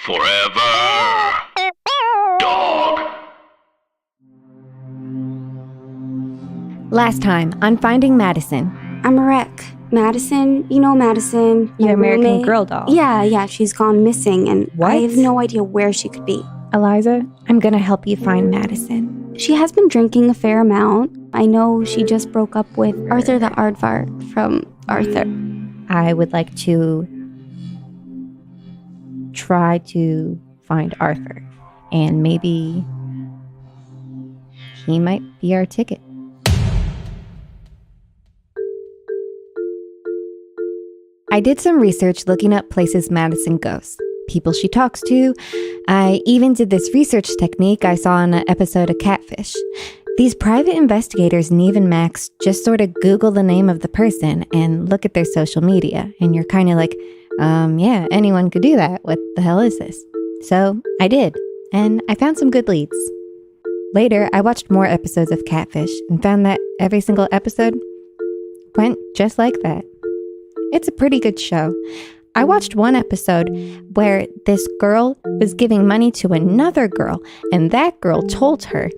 Forever. Dog. Last time on Finding Madison. I'm a wreck. Madison, you know Madison. Your American roommate. Girl doll. Yeah, she's gone missing, and What? I have no idea where she could be. Eliza, I'm gonna help you find Madison. She has been drinking a fair amount. I know she just broke up with Arthur the Aardvark from Arthur. I would like to try to find Arthur, and maybe he might be our ticket. I did some research looking up places Madison goes, people she talks to. I even did this research technique I saw in an episode of Catfish. These private investigators, Neve and Max, just sort of Google the name of the person and look at their social media. And you're kind of like, yeah, anyone could do that. What the hell is this? So I did, and I found some good leads. Later, I watched more episodes of Catfish and found that every single episode went just like that. It's a pretty good show. I watched one episode where this girl was giving money to another girl, and that girl told her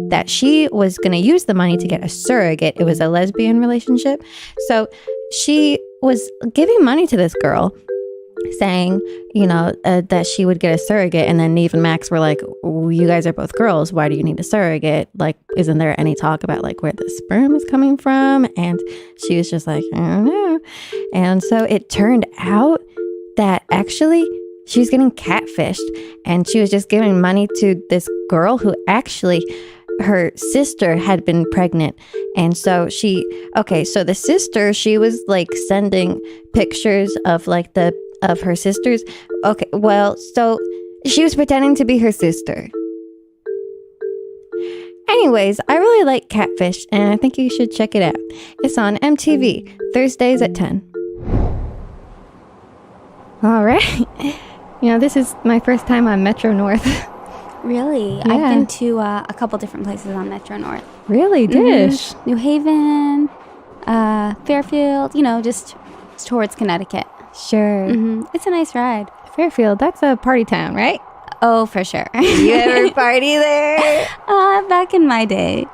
that she was going to use the money to get a surrogate. It was a lesbian relationship. So she was giving money to this girl, saying, that she would get a surrogate. And then Neve and Max were like, you guys are both girls. Why do you need a surrogate? Like, isn't there any talk about like where the sperm is coming from? And she was just like, I don't know. And so it turned out that actually she was getting catfished, and she was just giving money to this girl who actually, her sister had been pregnant. And so so the sister, she was like sending pictures of like of her sisters. Okay, well, so she was pretending to be her sister. Anyways, I really like Catfish, and I think you should check it out. It's on MTV, Thursdays at 10. All right. This is my first time on Metro North. Really? Yeah. I've been to a couple different places on Metro North. Really? Dish? New Haven, Fairfield, just towards Connecticut. Sure. It's a nice ride. Fairfield, that's a party town, right? Oh, for sure. You ever party there? Back in my day.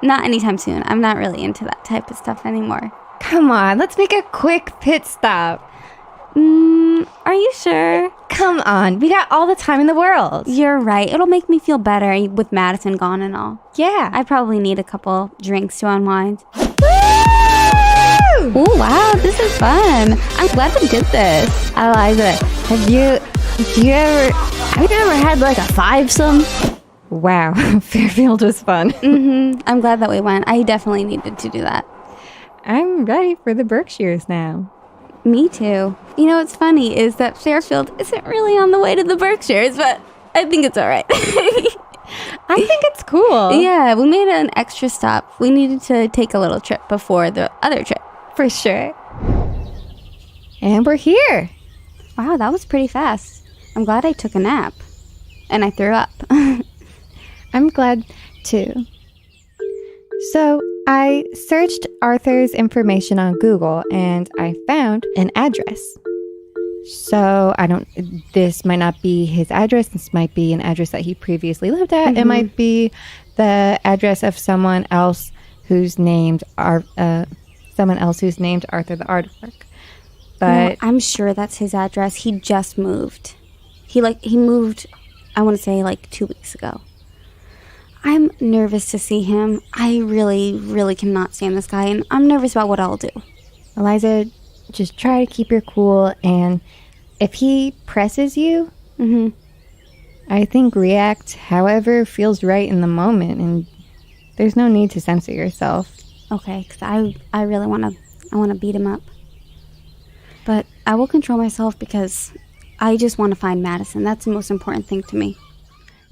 Not anytime soon. I'm not really into that type of stuff anymore. Come on, let's make a quick pit stop. Are you sure? Come on, we got all the time in the world. You're right. It'll make me feel better with Madison gone and all. Yeah. I probably need a couple drinks to unwind. Woo! Oh, wow, this is fun. I'm glad we did this. Eliza, have you ever had like a fivesome? Wow, Fairfield was fun. I'm glad that we went. I definitely needed to do that. I'm ready for the Berkshires now. Me too. What's funny is that Fairfield isn't really on the way to the Berkshires, but I think it's all right. I think it's cool. Yeah, we made an extra stop. We needed to take a little trip before the other trip. For sure. And we're here. Wow, that was pretty fast. I'm glad I took a nap. And I threw up. I'm glad too. So I searched Arthur's information on Google, and I found an address. So this might not be his address. This might be an address that he previously lived at. It might be the address of someone else who's named Arthur the Aardvark. But I'm sure that's his address. He just moved. He moved, I want to say 2 weeks ago. I'm nervous to see him. I really, really cannot stand this guy, and I'm nervous about what I'll do. Eliza, just try to keep your cool, and if he presses you, I think react however feels right in the moment, and there's no need to censor yourself. Okay, because I really want to beat him up. But I will control myself because I just want to find Madison. That's the most important thing to me.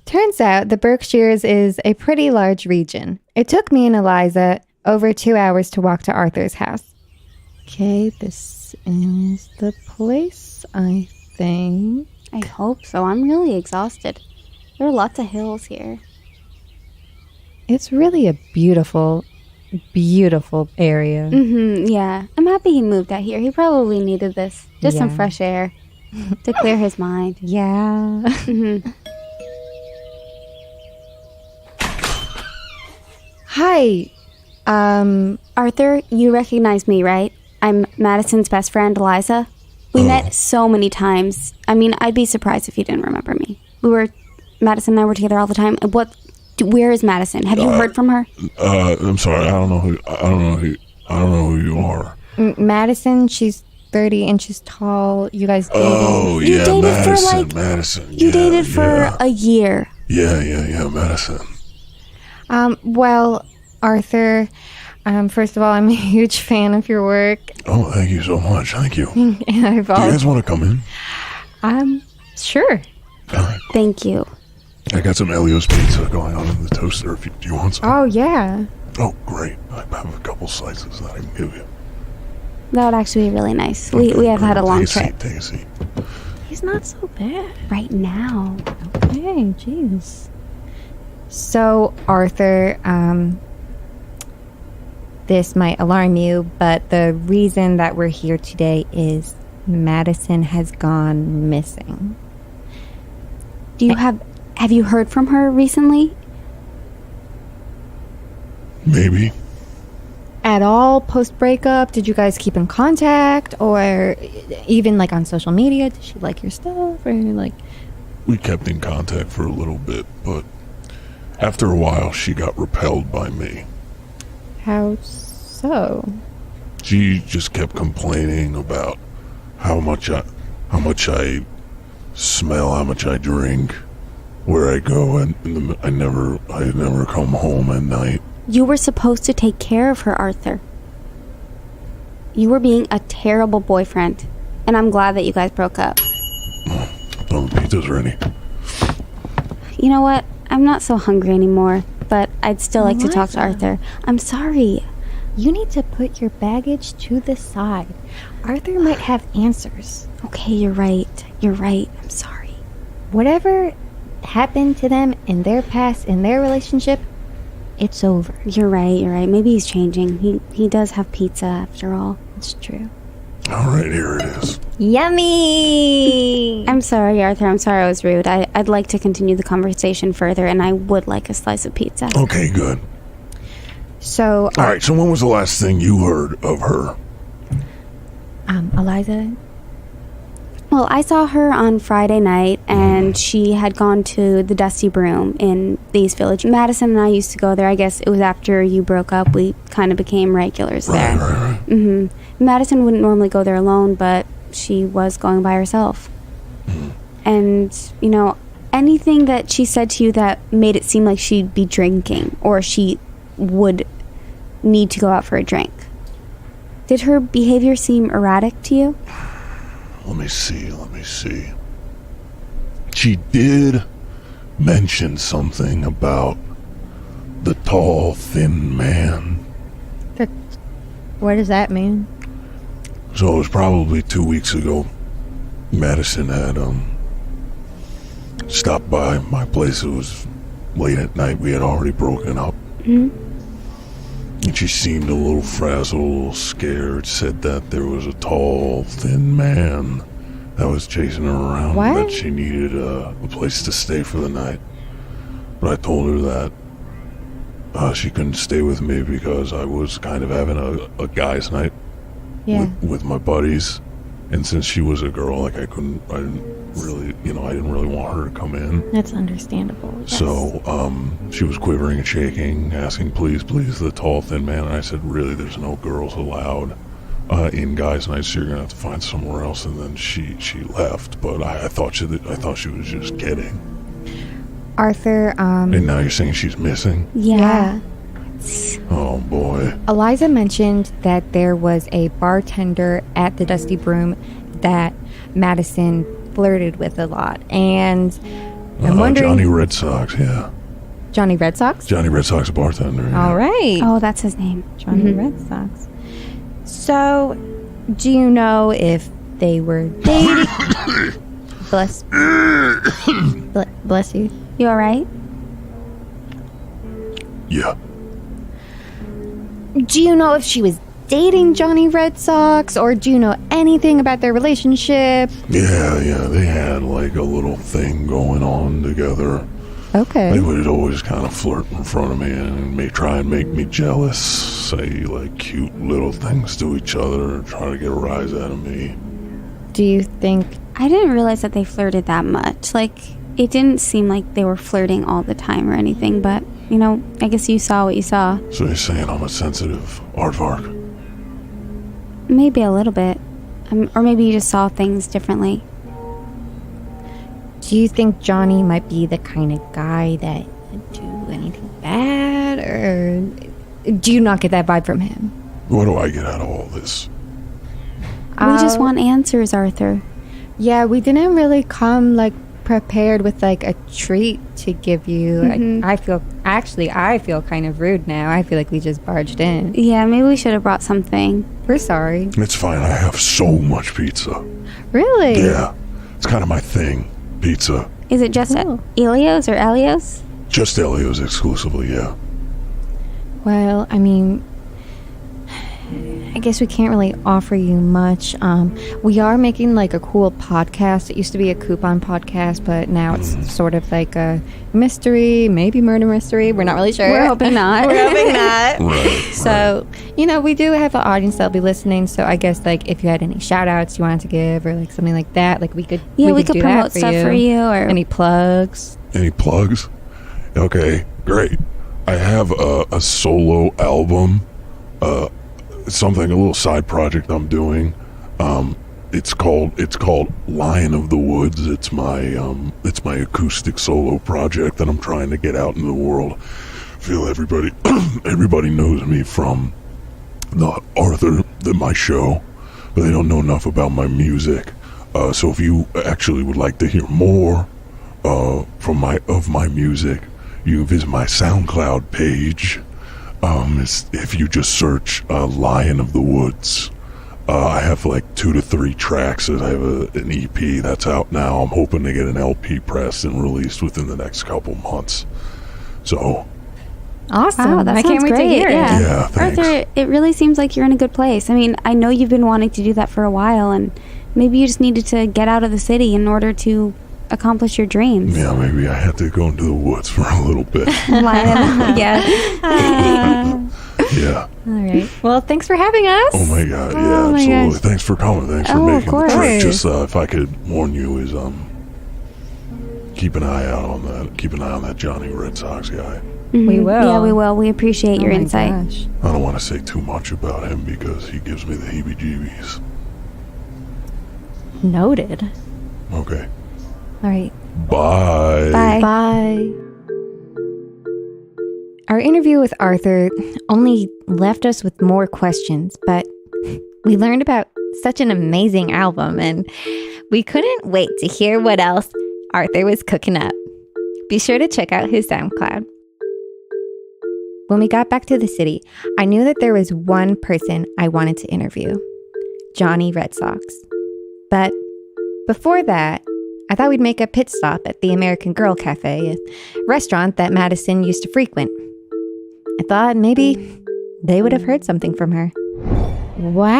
Turns out the Berkshires is a pretty large region. It took me and Eliza over 2 hours to walk to Arthur's house. Okay, this is the place, I think. I hope so. I'm really exhausted. There are lots of hills here. It's really a beautiful, beautiful area. Yeah. I'm happy he moved out here. He probably needed this. Just some fresh air. to clear his mind. Yeah. Hi. Arthur, you recognize me, right? I'm Madison's best friend, Eliza. We met so many times. I mean, I'd be surprised if you didn't remember me. Madison and I were together all the time. Where is Madison? Have you heard from her? I'm sorry. I don't know who you are. Madison, she's 30 inches tall. You guys dated. Oh, You yeah, dated Madison, for, Madison. You dated for a year. Yeah, Madison. Well, Arthur, first of all, I'm a huge fan of your work. Oh, thank you so much. Thank you. And I've Do you guys want to come in? Sure. All right. Thank you. I got some Elio's pizza going on in the toaster. Do you want some? Oh, yeah. Oh, great. I have a couple slices that I can give you. That would actually be really nice. Okay, We have had a long take trip. Take a seat. He's not so bad. Right now. Okay, jeez. So, Arthur, this might alarm you, but the reason that we're here today is Madison has gone missing. Have you heard from her recently? Maybe. At all post-breakup? Did you guys keep in contact? Or even, like, on social media? Did she like your stuff? Or, like... We kept in contact for a little bit, but after a while, she got repelled by me. How so? She just kept complaining about how much I smell, how much I drink, where I go, and I never come home at night. You were supposed to take care of her, Arthur. You were being a terrible boyfriend, and I'm glad that you guys broke up. Oh, the pizza's ready. You know what? I'm not so hungry anymore, but I'd still like to talk to Arthur. I'm sorry. You need to put your baggage to the side. Arthur might have answers. Okay, you're right. You're right. I'm sorry. Whatever happened to them in their past, in their relationship, it's over. You're right. You're right. Maybe he's changing. He does have pizza after all. It's true. All right, here it is. Yummy! I'm sorry, Arthur. I'm sorry I was rude. I'd like to continue the conversation further, and I would like a slice of pizza. Okay, good. So, All right, so when was the last thing you heard of her? Eliza? Well, I saw her on Friday night, and she had gone to the Dusty Broom in the East Village. Madison and I used to go there. I guess it was after you broke up. We kind of became regulars there. Right. Mm-hmm. Madison wouldn't normally go there alone, but she was going by herself. And, you know, anything that she said to you that made it seem like she'd be drinking or she would need to go out for a drink. Did her behavior seem erratic to you? Let me see. She did mention something about the tall, thin man. What does that mean? So it was probably 2 weeks ago. Madison had stopped by my place. It was late at night. We had already broken up. And she seemed a little frazzled, a little scared. Said that there was a tall, thin man that was chasing her around. What? That she needed a place to stay for the night. But I told her that she couldn't stay with me because I was kind of having a guy's night with my buddies. And since she was a girl, like I didn't really want her to come in. That's understandable. So, she was quivering and shaking, asking, please, the tall, thin man. And I said, really, there's no girls allowed in guys' nights, so you're going to have to find somewhere else. And then she left, but I thought she was just kidding. Arthur, And now you're saying she's missing? Yeah. Oh, boy. Eliza mentioned that there was a bartender at the Dusty Broom that Madison flirted with a lot, and I'm wondering... Johnny Red Sox, yeah. Johnny Red Sox? Johnny Red Sox bartender. Yeah. All right. Oh, that's his name. Johnny Red Sox. So, do you know if they were dating? Bless you. You all right? Yeah. Do you know if she was dating Johnny Red Sox, or do you know anything about their relationship? Yeah, they had like a little thing going on together. Okay. They would always kind of flirt in front of me and try and make me jealous, say like cute little things to each other, try to get a rise out of me. Do you think... I didn't realize that they flirted that much. Like, it didn't seem like they were flirting all the time or anything, but, you know, I guess you saw what you saw. So you're saying I'm a sensitive aardvark? Maybe a little bit. Or maybe you just saw things differently. Do you think Johnny might be the kind of guy that would do anything bad, or do you not get that vibe from him? What do I get out of all this? We just want answers, Arthur. Yeah, we didn't really come like prepared with like a treat to give you. Mm-hmm. I feel kind of rude now. I feel like we just barged in. Yeah, maybe we should have brought something. We're sorry. It's fine, I have so much pizza. Really? Yeah, it's kind of my thing, pizza. Is it just Elios or Elios? Just Elio's exclusively, yeah. Well, I mean, I guess we can't really offer you much. We are making like a cool podcast. It used to be a coupon podcast, but now it's sort of like a mystery, maybe murder mystery. We're not really sure. We're hoping not. We're hoping not. Right. So, you know, we do have an audience that'll be listening. So I guess like if you had any shout outs you wanted to give or like something like that, like we could we could do promote that stuff for you, or any plugs. Any plugs? Okay, great. I have a solo album, something, a little side project I'm doing. It's called Lion of the Woods. It's my acoustic solo project that I'm trying to get out in the world. I feel everybody knows me from my show, but they don't know enough about my music. So if you actually would like to hear more of my music, you can visit my SoundCloud page. If you just search Lion of the Woods, I have like 2 to 3 tracks. I have an EP that's out now. I'm hoping to get an LP pressed and released within the next couple months. So Awesome. Wow, that I can't sounds wait great. to hear it. Yeah, thanks. Arthur, it really seems like you're in a good place. I mean, I know you've been wanting to do that for a while, and maybe you just needed to get out of the city in order to accomplish your dreams. Yeah, maybe I had to go into the woods for a little bit. Yeah. Yeah. All right. Well, thanks for having us. Oh my God. Yeah, Oh my absolutely. gosh. Thanks for coming. Thanks for Oh, of making the course. trip. Just if I could warn you, is keep an eye on that Johnny Red Sox guy. We will. Yeah, we will. We appreciate your Oh my insight. gosh. I don't want to say too much about him because he gives me the heebie-jeebies. Noted. Okay. All right. Bye. Bye. Bye. Our interview with Arthur only left us with more questions, but we learned about such an amazing album, and we couldn't wait to hear what else Arthur was cooking up. Be sure to check out his SoundCloud. When we got back to the city, I knew that there was one person I wanted to interview, Johnny Red Sox. But before that, I thought we'd make a pit stop at the American Girl Cafe, a restaurant that Madison used to frequent. I thought maybe they would have heard something from her. Wow!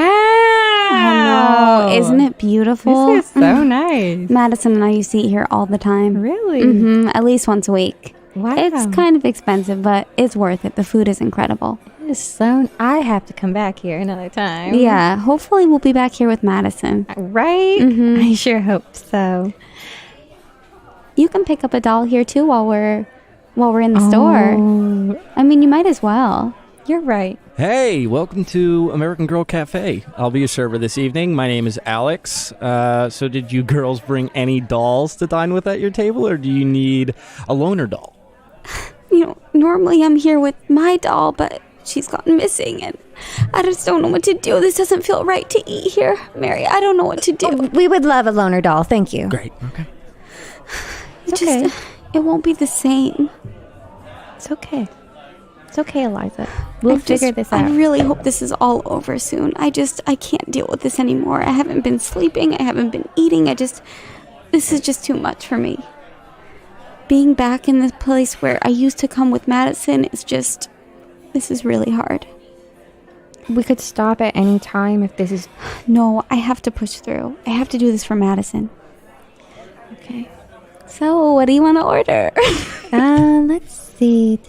I know. Isn't it beautiful? This is so nice. Madison and I used to eat here all the time. Really? At least once a week. Wow. It's kind of expensive, but it's worth it. The food is incredible. It is so... I have to come back here another time. Yeah, hopefully we'll be back here with Madison. Right? I sure hope so. You can pick up a doll here too while we're in the store. I mean, you might as well. You're right. Hey, welcome to American Girl Cafe. I'll be your server this evening. My name is Alex. So did you girls bring any dolls to dine with at your table, or do you need a loner doll? You know, normally I'm here with my doll, but she's gotten missing, and I just don't know what to do. This doesn't feel right to eat here. Mary, I don't know what to do. We would love a loner doll. Thank you. Great. Okay. It won't be the same. It's okay. It's okay, Eliza. We'll figure this out. I really hope this is all over soon. I can't deal with this anymore. I haven't been sleeping. I haven't been eating. This is just too much for me. Being back in this place where I used to come with Madison this is really hard. We could stop at any time if this is... No, I have to push through. I have to do this for Madison. Okay. So, what do you want to order? Let's see.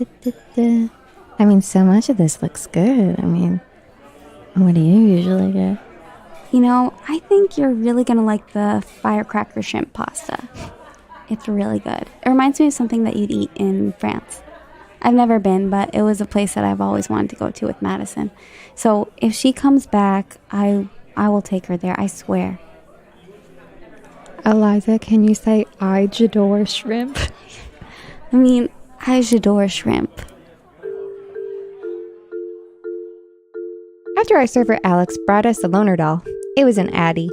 I mean, so much of this looks good. I mean, what do you usually get? You know, I think you're really going to like the firecracker shrimp pasta. It's really good. It reminds me of something that you'd eat in France. I've never been, but it was a place that I've always wanted to go to with Madison. So if she comes back, I will take her there, I swear. Eliza, can you say I j'adore shrimp? I mean, I j'adore shrimp. After our server Alex brought us a loner doll, it was an Addie.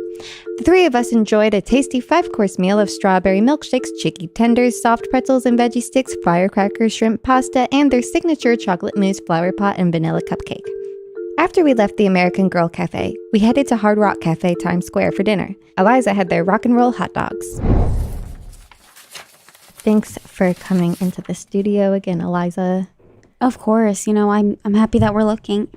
The three of us enjoyed a tasty 5-course meal of strawberry milkshakes, chicky tenders, soft pretzels and veggie sticks, firecrackers, shrimp pasta, and their signature chocolate mousse flower pot and vanilla cupcake. After we left the American Girl Cafe, we headed to Hard Rock Cafe Times Square for dinner. Eliza had their rock and roll hot dogs. Thanks for coming into the studio again, Eliza. Of course, you know, I'm happy that we're looking.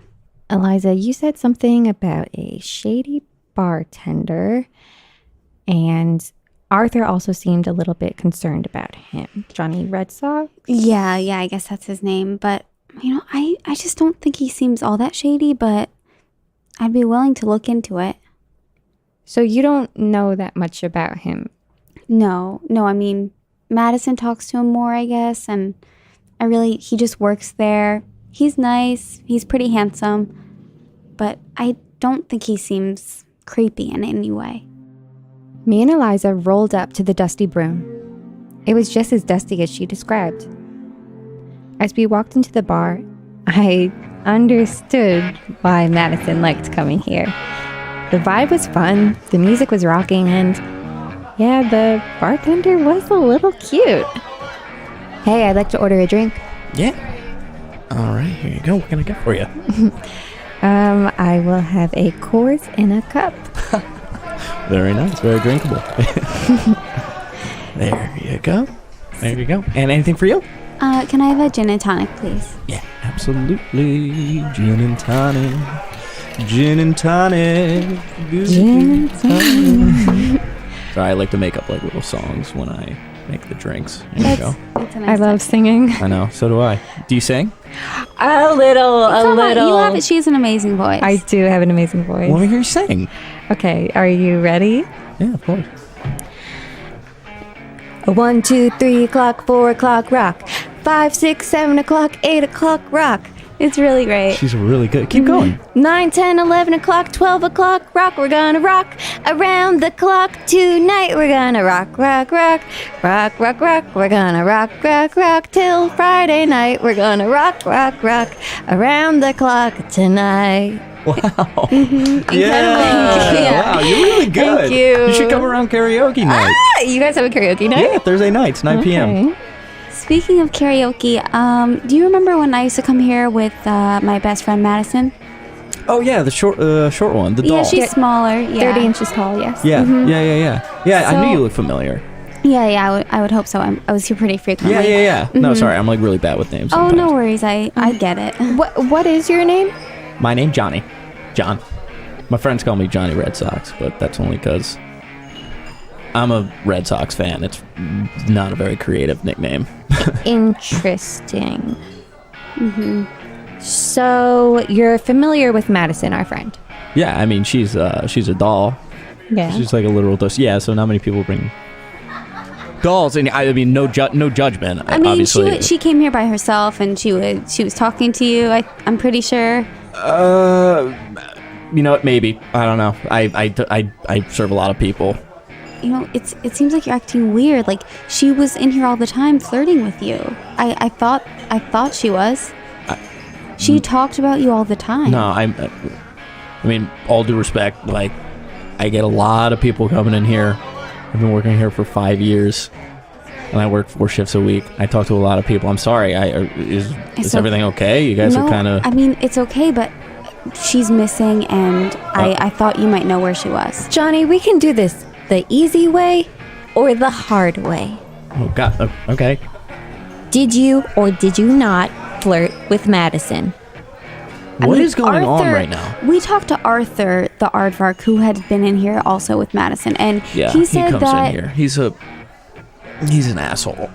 Eliza, you said something about a shady bartender, and Arthur also seemed a little bit concerned about him. Johnny Red Sox? Yeah, I guess that's his name. But, you know, I just don't think he seems all that shady, but I'd be willing to look into it. So you don't know that much about him? No, I mean, Madison talks to him more, I guess, and he just works there. He's nice, he's pretty handsome, but I don't think he seems creepy in any way. Me and Eliza rolled up to the Dusty Broom. It was just as dusty as she described. As we walked into the bar, I understood why Madison liked coming here. The vibe was fun, the music was rocking, and yeah, the bartender was a little cute. Hey, I'd like to order a drink. Yeah. All right, here you go. What can I get for you? I will have a Coors in a cup. Very nice, very drinkable. There you go. There you go. And anything for you? Can I have a gin and tonic, please? Yeah, absolutely. Gin and tonic. Gin and tonic. Gin and tonic. Sorry, I like to make up like little songs when I make the drinks. There you go. That's a nice I love touch. singing. I know, so do I. Do you sing? A little. Come on, you have it. She has an amazing voice. I do have an amazing voice. Let me hear you sing. Okay, are you ready? Yeah, of course. 1, 2, 3 o'clock, 4 o'clock, rock. 5, 6, 7 o'clock, 8 o'clock, rock. It's really great. She's really good. Keep going. 9, 10, 11 o'clock, 12 o'clock, rock. We're gonna rock around the clock tonight. We're gonna rock, rock, rock, rock, rock, rock. We're gonna rock, rock, rock till Friday night. We're gonna rock, rock, rock around the clock tonight. Wow. Incredible. Yeah. Wow, you're really good. Thank you. You should come around karaoke night. You guys have a karaoke night? Yeah, Thursday nights, 9 p.m. Okay. Speaking of karaoke, do you remember when I used to come here with my best friend Madison? Oh yeah, the short one, the doll. Yeah, she's smaller. Yeah. 30 inches tall, yes. Yeah, yeah. I knew So- you looked familiar. Yeah, I would hope so. I was here pretty frequently. Yeah. No, sorry, I'm like really bad with names. Oh, sometimes. no worries. I get it. What is your name? My name, Johnny. John. My friends call me Johnny Red Sox, but that's only because I'm a Red Sox fan. It's not a very creative nickname. Interesting. So you're familiar with Madison, our friend? Yeah, I mean she's a doll. Yeah. She's like a literal doll. Yeah, so not many people bring dolls, and I mean no judgment. I mean, obviously. she came here by herself, and she was talking to you. I'm pretty sure. You know what? Maybe I don't know. I serve a lot of people. You know, it seems like you're acting weird. Like she was in here all the time flirting with you. I thought she was. She talked about you all the time. No, I mean, all due respect, like I get a lot of people coming in here. I've been working here for 5 years, and I work 4 shifts a week. I talk to a lot of people. I'm sorry. Is everything okay? You guys are kind of. I mean, it's okay, but she's missing, and I thought you might know where she was. Johnny, we can do this the easy way or the hard way. Oh God. Okay. Did you or did you not flirt with Madison? What is going on right now? We talked to Arthur, the aardvark, who had been in here also with Madison, and Yeah, he said comes that... in here. He's an asshole.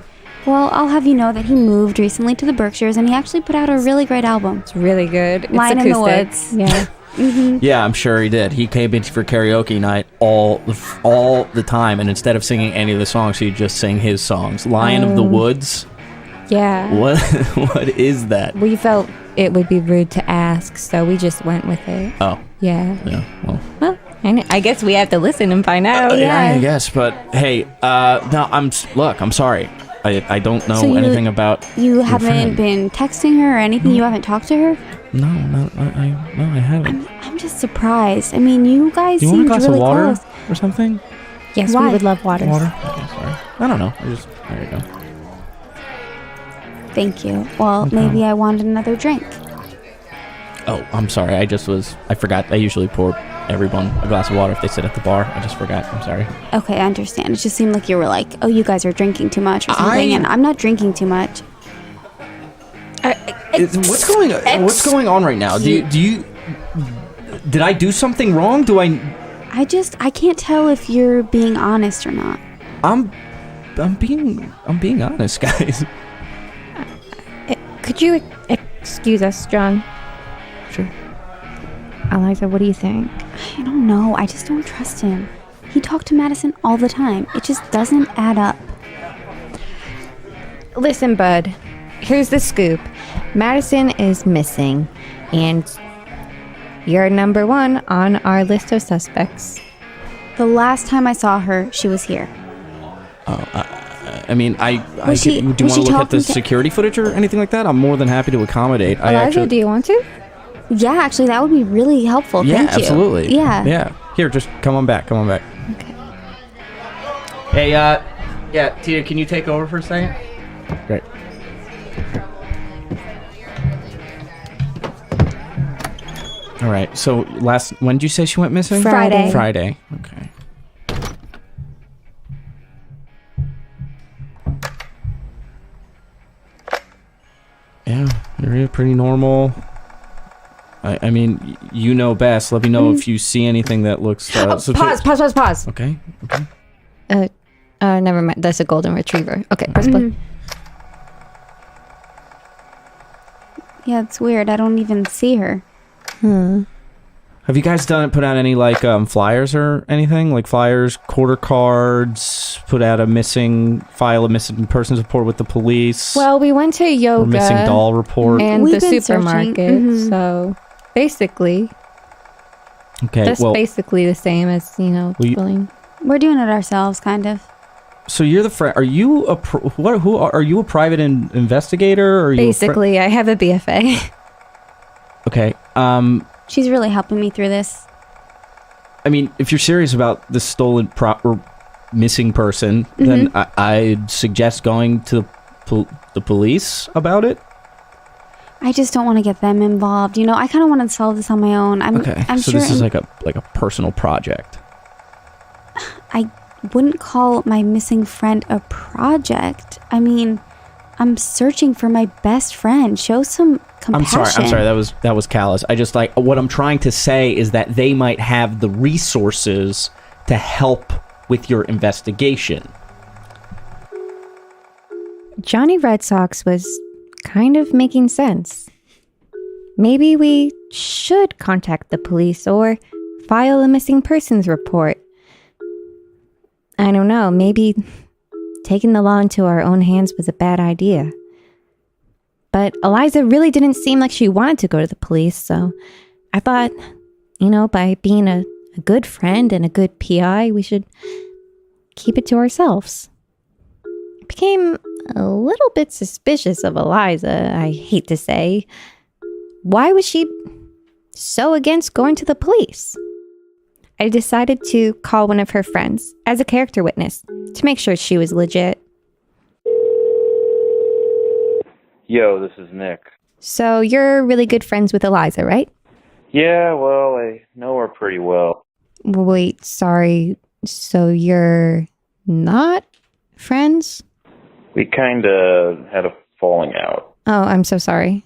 Well, I'll have you know that he moved recently to the Berkshires, and he actually put out a really great album. It's really good. It's Line in the Woods. Yeah. Yeah, I'm sure he did. He came in for karaoke night all the time, and instead of singing any of the songs, he'd just sing his songs. Lion of the Woods. Yeah. What is that? We felt it would be rude to ask, so we just went with it. Oh. Yeah. Yeah. Well, I guess we have to listen and find out. Yeah, I guess. But hey, no, I'm sorry. I don't know anything about. You haven't been texting her or anything. You haven't talked to her. No, I haven't. I'm just surprised. I mean, you guys Do you want a seemed glass really of water close. or something? Yes, Why? we would love water. Water? Okay, sorry. I don't know. There you go. Thank you. Well, No maybe I wanted another drink. Oh, I'm sorry. I forgot. I usually pour everyone a glass of water if they sit at the bar. I just forgot. I'm sorry. Okay, I understand. It just seemed like you were like, oh, you guys are drinking too much or something, and I'm not drinking too much. What's going on right now? Did I do something wrong? I can't tell if you're being honest or not. I'm being honest, guys. Could you excuse us, John? Sure. Eliza, what do you think? I don't know. I just don't trust him. He talked to Madison all the time. It just doesn't add up. Listen, bud. Here's the scoop. Madison is missing, and you're number one on our list of suspects. The last time I saw her, she was here. I mean, do you want to look at the security footage or anything like that? I'm more than happy to accommodate. Eliza, do you want to? Yeah, actually, that would be really helpful. Yeah, Thank you. absolutely. Yeah. Yeah. Here, just come on back. Okay. Hey, yeah, Tia, can you take over for a second? Great. All right. So when did you say she went missing? Friday. Friday. Okay. Yeah, you're pretty normal. I mean, you know best. Let me know if you see anything that looks. Pause. Okay. Never mind. That's a golden retriever. Okay, press play. Yeah, it's weird. I don't even see her. Have you guys put out any flyers or anything? Like flyers, quarter cards, put out file a missing persons report with the police. Well, we went to yoga. Or missing doll report. And We've the been supermarket. searching. So basically, that's basically the same as, bullying. We're doing it ourselves, kind of. So you're the friend. Are you are you a private investigator? Or are you basically, I have a BFA. Okay. She's really helping me through this. I mean, if you're serious about the stolen or missing person, then I'd suggest going to the police about it. I just don't want to get them involved. I kind of want to solve this on my own. I'm So sure this is like a personal project. I wouldn't call my missing friend a project. I mean, I'm searching for my best friend. Show some compassion. I'm sorry. That was callous. I just what I'm trying to say is that they might have the resources to help with your investigation. Johnny Red Sox was kind of making sense. Maybe we should contact the police or file a missing persons report. I don't know. Maybe taking the law into our own hands was a bad idea. But Eliza really didn't seem like she wanted to go to the police, so I thought, by being a good friend and a good PI, we should keep it to ourselves. I became a little bit suspicious of Eliza, I hate to say. Why was she so against going to the police? I decided to call one of her friends as a character witness to make sure she was legit. Yo, this is Nick. So you're really good friends with Eliza, right? Yeah, well, I know her pretty well. Wait, sorry. So you're not friends? We kind of had a falling out. Oh, I'm so sorry.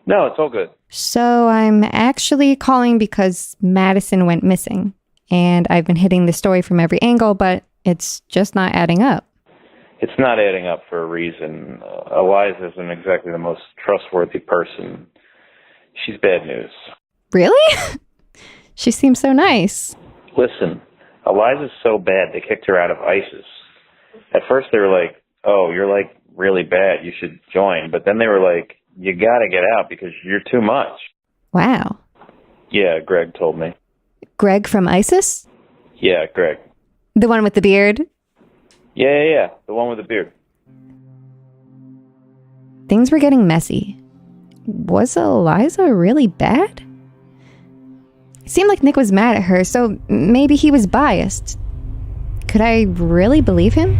No, it's all good. So I'm actually calling because Madison went missing. And I've been hitting the story from every angle, but it's just not adding up. It's not adding up for a reason. Eliza isn't exactly the most trustworthy person. She's bad news. Really? She seems so nice. Listen, Eliza's so bad they kicked her out of ISIS. At first they were like, oh, you're like really bad, you should join. But then they were like, you gotta get out because you're too much. Wow. Yeah, Greg told me. Greg from ISIS? Yeah, Greg. The one with the beard? Yeah. The one with the beard. Things were getting messy. Was Eliza really bad? It seemed like Nick was mad at her, so maybe he was biased. Could I really believe him?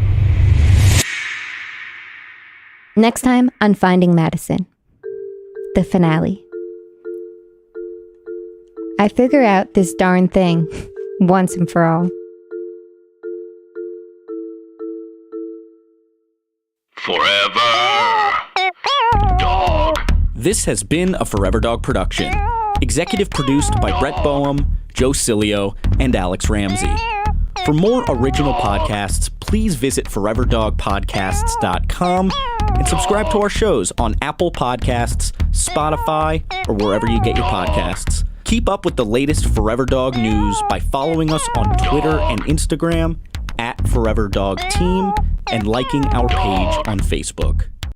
Next time on Finding Madison. The finale. I figure out this darn thing once and for all. Forever Dog. This has been a Forever Dog production. Executive produced by Brett Boehm, Joe Cilio, and Alex Ramsey. For more original podcasts, please visit foreverdogpodcasts.com and subscribe to our shows on Apple Podcasts, Spotify, or wherever you get your podcasts. Keep up with the latest Forever Dog news by following us on Twitter and Instagram @ForeverDogTeam and liking our page on Facebook.